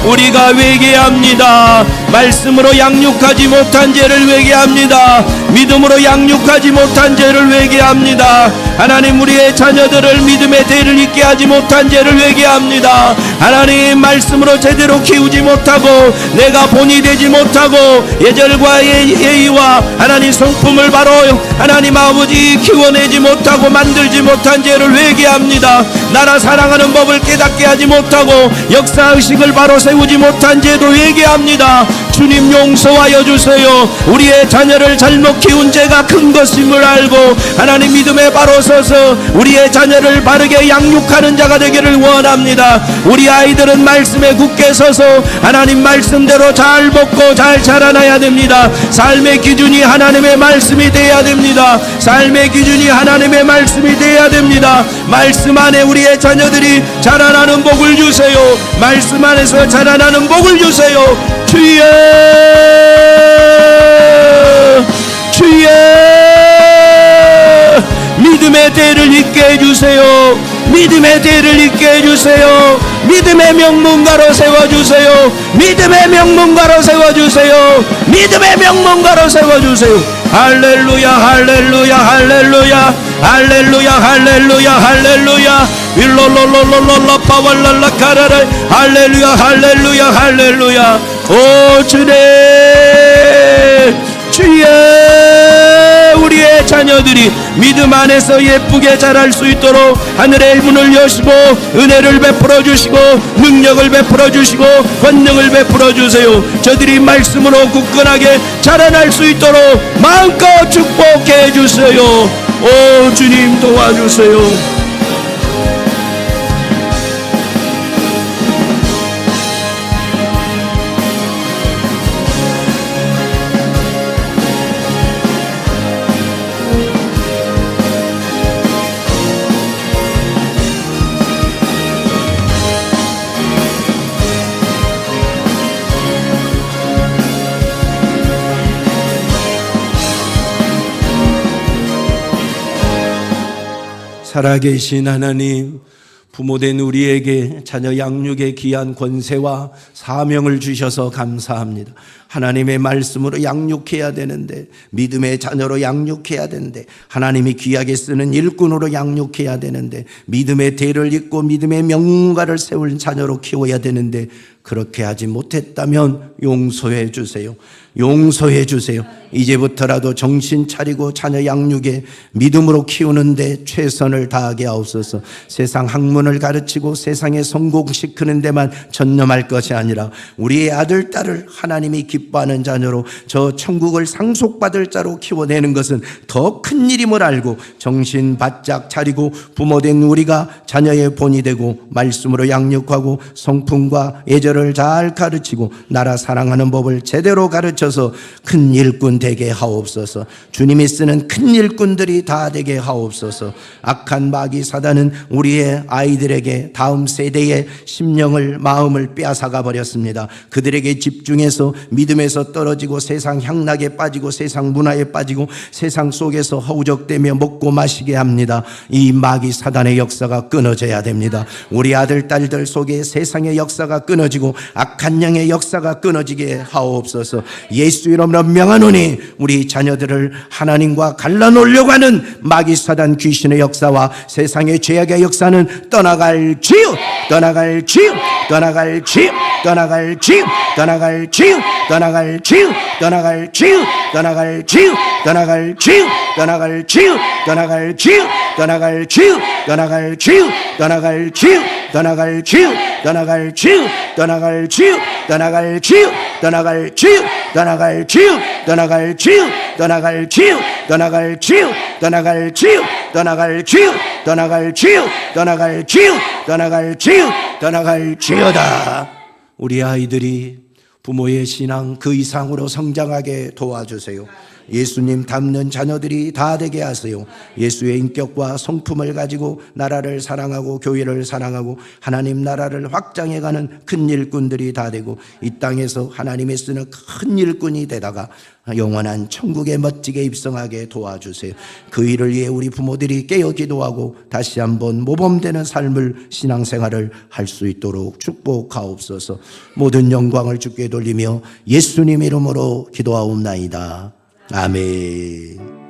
우리가 회개합니다. 말씀으로 양육하지 못한 죄를 회개합니다. 믿음으로 양육하지 못한 죄를 회개합니다. 하나님, 우리의 자녀들을 믿음의 대를 잇게 하지 못한 죄를 회개합니다. 하나님, 말씀으로 제대로 키우지 못하고 내가 본이 되지 못하고 예절과 예의와 하나님 성품을 바로 하나님 아버지 키워내지 못하고 만들지 못한 죄를 회개합니다. 나라 사랑하는 법을 깨닫게 하지 못하고 역사의식을 바로 세우지 못한 죄도 회개합니다. 주님, 용서하여 주세요. 우리의 자녀를 잘못 키운 죄가 큰 것임을 알고 하나님 믿음에 바로 서서 우리의 자녀를 바르게 양육하는 자가 되기를 원합니다. 우리 아이들은 말씀에 굳게 서서 하나님 말씀대로 잘 먹고 잘 자라나야 됩니다. 삶의 기준이 하나님의 말씀이 되어야 됩니다. 삶의 기준이 하나님의 말씀이 되어야 됩니다. 말씀 안에 우리의 자녀들이 자라나는 복을 주세요. 말씀 안에서 자라나는 복을 주세요. 주여, 주여, 믿음의 대를 잇게 해주세요. 믿음의 대를 잇게 해주세요. 믿음의 명문가로 세워주세요. 믿음의 명문가로 세워주세요. 믿음의 명문가로 세워주세요. 할렐루야, 할렐루야, 할렐루야, 할렐루야, 할렐루야, 할렐루야. 일로로로로로로 파월랄라 카라라. 할렐루야, 할렐루야, 할렐루야. 오 주님, 주여, 우리의 자녀들이 믿음 안에서 예쁘게 자랄 수 있도록 하늘의 문을 여시고 은혜를 베풀어 주시고 능력을 베풀어 주시고 권능을 베풀어 주세요. 저들이 말씀으로 굳건하게 자라날 수 있도록 마음껏 축복해 주세요. 오 주님, 도와주세요. 살아계신 하나님, 부모된 우리에게 자녀 양육의 귀한 권세와 사명을 주셔서 감사합니다. 하나님의 말씀으로 양육해야 되는데, 믿음의 자녀로 양육해야 되는데, 하나님이 귀하게 쓰는 일꾼으로 양육해야 되는데, 믿음의 대를 잇고 믿음의 명문가를 세울 자녀로 키워야 되는데, 그렇게 하지 못했다면 용서해 주세요. 용서해 주세요. 이제부터라도 정신 차리고 자녀 양육에 믿음으로 키우는데 최선을 다하게 하옵소서. 세상 학문을 가르치고 세상에 성공시키는 데만 전념할 것이 아니라 우리의 아들, 딸을 하나님이 기뻐하는 자녀로 저 천국을 상속받을 자로 키워내는 것은 더 큰 일임을 알고 정신 바짝 차리고 부모된 우리가 자녀의 본이 되고 말씀으로 양육하고 성품과 예절을 잘 가르치고 나라 사랑하는 법을 제대로 가르쳐서 큰 일꾼 되게 하옵소서. 주님이 쓰는 큰 일꾼들이 다 되게 하옵소서. 악한 마귀 사단은 우리의 아이들에게 다음 세대의 심령을, 마음을 빼앗아가 버렸습니다. 그들에게 집중해서 믿음에서 떨어지고 세상 향락에 빠지고 세상 문화에 빠지고 세상 속에서 허우적대며 먹고 마시게 합니다. 이 마귀 사단의 역사가 끊어져야 됩니다. 우리 아들, 딸들 속에 세상의 역사가 끊어지고 악한 영의 역사가 끊어지게 하옵소서. 예수 이름으로 명하노니 우리 자녀들을 하나님과 갈라놓으려고 하는 마귀 사단 귀신의 역사와 세상의 죄악의 역사는 떠나갈 지요, 떠나갈 지요, 떠나갈 지요, 떠나갈 지요, 떠나갈 지요, 떠나갈 지요, 떠나갈 지요, 떠나갈 지요, 떠나갈 지요, 떠나갈 지요, 떠나갈 지요, 떠나갈 지요, 떠나갈 지요, 떠나갈 지요, 떠나갈 지요, 떠나갈 지요, 떠나갈 지요, 떠나갈 떠나갈 지유, 떠나갈 지유, 떠나갈 지유, 떠나갈 지유, 떠나갈 지유, 떠나갈 지유, 떠나갈 지유, 떠나갈 지유, 떠나갈 지유, 떠나갈 지유, 떠나갈 지유, 떠나갈 지유, 떠나갈 지유다. 우리 아이들이 부모의 신앙 그 이상으로 성장하게 도와주세요. 예수님 닮는 자녀들이 다 되게 하세요. 예수의 인격과 성품을 가지고 나라를 사랑하고 교회를 사랑하고 하나님 나라를 확장해가는 큰 일꾼들이 다 되고 이 땅에서 하나님이 쓰는 큰 일꾼이 되다가 영원한 천국에 멋지게 입성하게 도와주세요. 그 일을 위해 우리 부모들이 깨어 기도하고 다시 한번 모범되는 삶을 신앙생활을 할 수 있도록 축복하옵소서. 모든 영광을 주께 돌리며 예수님 이름으로 기도하옵나이다. 아멘.